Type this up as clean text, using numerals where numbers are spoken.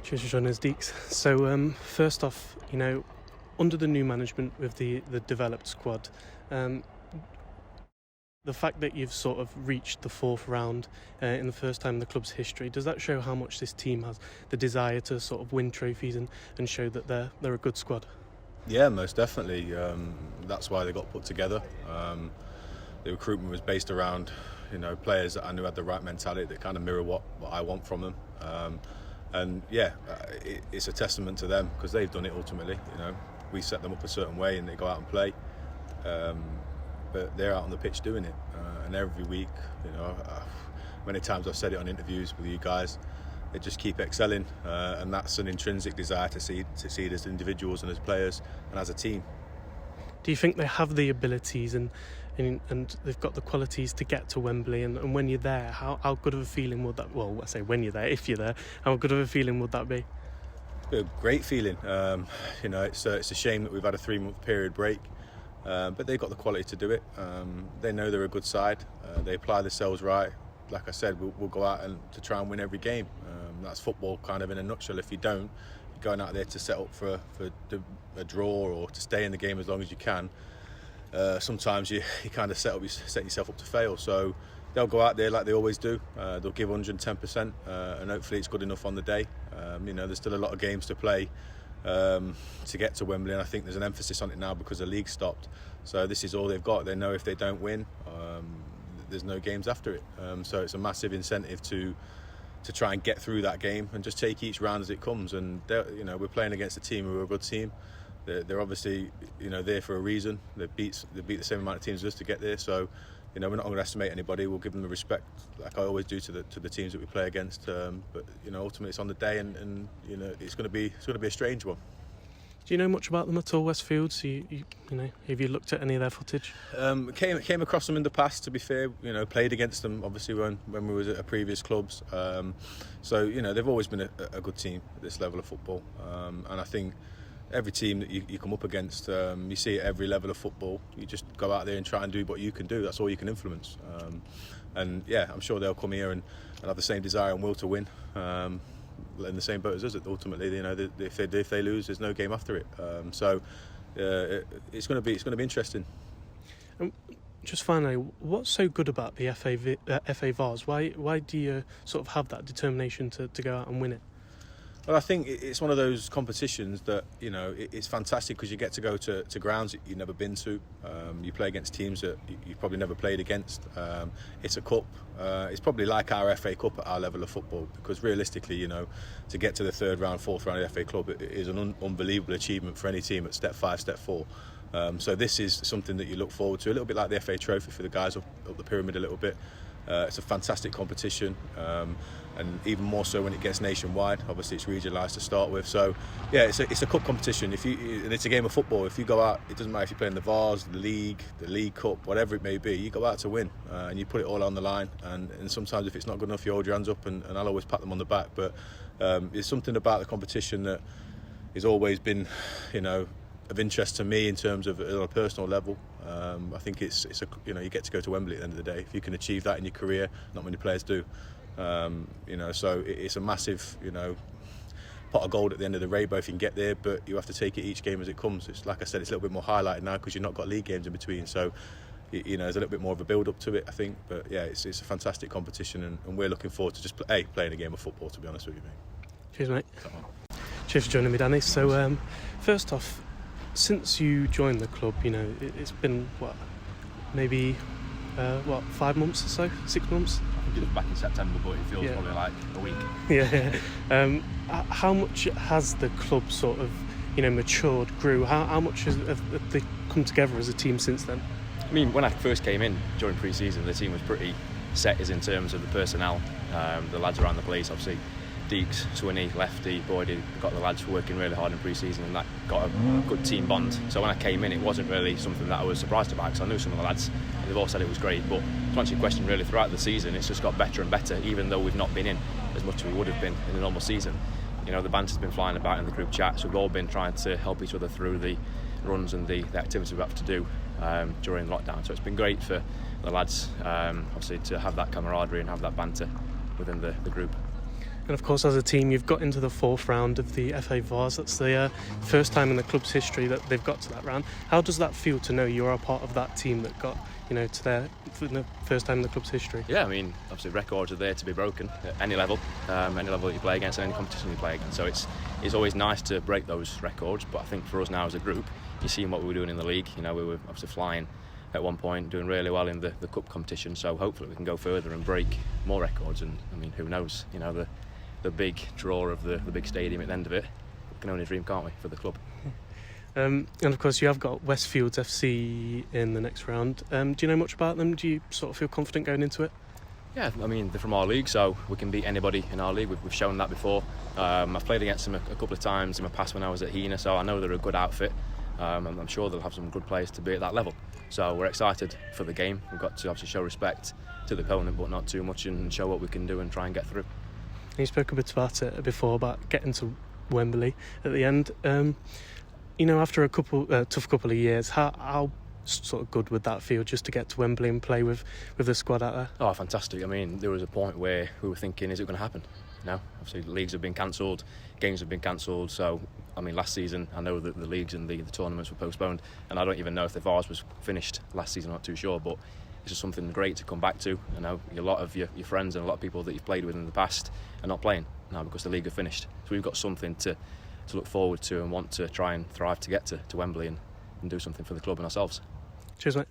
Cheers for joining us, Deeks. So first off, under the new management with the developed squad, the fact that you've sort of reached the fourth round in the first time in the club's history, does that show how much this team has the desire to sort of win trophies and show that they're a good squad? Yeah, most definitely. That's why they got put together. The recruitment was based around players that I knew had the right mentality that kind of mirror what I want from them. It's a testament to them because they've done it ultimately. We set them up a certain way and they go out and play, but they're out on the pitch doing it. And every week, many times I've said it on interviews with you guys, they just keep excelling, and that's an intrinsic desire to see it as individuals and as players and as a team. Do you think they have the abilities and they've got the qualities to get to Wembley? And when you're there, how good of a feeling would that? Well, I say when you're there, if you're there, how good of a feeling would that be? A great feeling. It's a shame that we've had a 3-month period break, but they've got the quality to do it. They know they're a good side. They apply themselves right. Like I said, we'll go out and to try and win every game. That's football kind of in a nutshell. If you don't, you're going out there to set up for a draw or to stay in the game as long as you can. Sometimes you kind of set yourself up to fail. So they'll go out there like they always do. They'll give 110%, and hopefully it's good enough on the day. There's still a lot of games to play to get to Wembley, and I think there's an emphasis on it now because the league stopped. So this is all they've got. They know if they don't win, there's no games after it. So it's a massive incentive to try and get through that game and just take each round as it comes. And we're playing against a team who are a good team. They're obviously there for a reason. They beat the same amount of teams as us to get there. So we're not going to estimate anybody. We'll give them the respect like I always do to the teams that we play against. But ultimately it's on the day, and it's going to be a strange one. Do you know much about them at all, Westfield? So have you looked at any of their footage? Came across them in the past. To be fair, played against them obviously when we was at previous clubs. So they've always been a good team at this level of football, and I think every team that you come up against, you see at every level of football, you just go out there and try and do what you can do. That's all you can influence. I'm sure they'll come here and have the same desire and will to win. In the same boat as us. Ultimately, if they lose, there's no game after it. It's going to be interesting. Just finally, what's so good about the FA Vase? Why do you sort of have that determination to go out and win it? Well, I think it's one of those competitions that it's fantastic because you get to go to grounds that you've never been to. You play against teams that you've probably never played against. It's a cup. It's probably like our FA Cup at our level of football, because realistically, to get to the third round, fourth round of the FA Club, it is an unbelievable achievement for any team at step 5, step 4. So this is something that you look forward to, a little bit like the FA Trophy for the guys up the pyramid a little bit. It's a fantastic competition, and even more so when it gets nationwide. Obviously it's regionalised to start with, so yeah, it's a cup competition. And it's a game of football. If you go out, it doesn't matter if you're playing the Vase, the League Cup, whatever it may be, you go out to win, and you put it all on the line, and sometimes if it's not good enough, you hold your hands up, and I'll always pat them on the back. But there's something about the competition that has always been of interest to me in terms of on a personal level. I think it's you get to go to Wembley at the end of the day. If you can achieve that in your career, not many players do. So it's a massive pot of gold at the end of the rainbow if you can get there, but you have to take it each game as it comes. It's like I said, it's a little bit more highlighted now because you've not got league games in between, so there's a little bit more of a build up to it, I think. But yeah, it's a fantastic competition, and we're looking forward to just playing a game of football, to be honest with you, mate. Cheers, mate. Cheers for joining me, Danny. So first off, since you joined the club, it's been maybe 5 months or so, 6 months? I think it was back in September, but it feels probably like a week. Yeah. How much has the club sort of matured, grew? How much have they come together as a team since then? I mean, when I first came in during pre-season, the team was pretty set as in terms of the personnel, the lads around the place. Obviously Deeks, Swinney, Lefty, Boydie, got the lads working really hard in pre-season, and that got a good team bond. So when I came in, it wasn't really something that I was surprised about, because I knew some of the lads and they've all said it was great. But to answer your question, really throughout the season, it's just got better and better, even though we've not been in as much as we would have been in a normal season. The banter's been flying about in the group chats. We've all been trying to help each other through the runs and the activities we have to do during lockdown. So it's been great for the lads, obviously, to have that camaraderie and have that banter within the group. And of course, as a team, you've got into the fourth round of the FA Vase. That's the first time in the club's history that they've got to that round. How does that feel to know you're a part of that team that got, to there for the first time in the club's history? Yeah, I mean, obviously records are there to be broken at any level that you play against and any competition you play against. So it's always nice to break those records. But I think for us now as a group, you've seen what we were doing in the league. We were obviously flying at one point, doing really well in the cup competition. So hopefully we can go further and break more records. And I mean, who knows? The big draw of the big stadium at the end of it, we can only dream, can't we, for the club. And of course you have got Westfields FC in the next round. Do you know much about them? Do you sort of feel confident going into it? Yeah, I mean, they're from our league, so we can beat anybody in our league. We've shown that before. I've played against them a couple of times in my past when I was at Hina, so I know they're a good outfit. I'm sure they'll have some good players to be at that level. So we're excited for the game. We've got to obviously show respect to the opponent, but not too much, and show what we can do and try and get through. You spoke a bit about it before, about getting to Wembley at the end. After a tough couple of years, how sort of good would that feel just to get to Wembley and play with the squad out there? Oh, fantastic. I mean, there was a point where we were thinking, is it going to happen? No, obviously leagues have been cancelled, games have been cancelled. So, I mean, last season, I know that the leagues and the tournaments were postponed, and I don't even know if the Vase was finished last season, I'm not too sure, but it's just something great to come back to. A lot of your friends and a lot of people that you've played with in the past are not playing now because the league have finished. So we've got something to look forward to and want to try and thrive to get to Wembley and do something for the club and ourselves. Cheers, mate.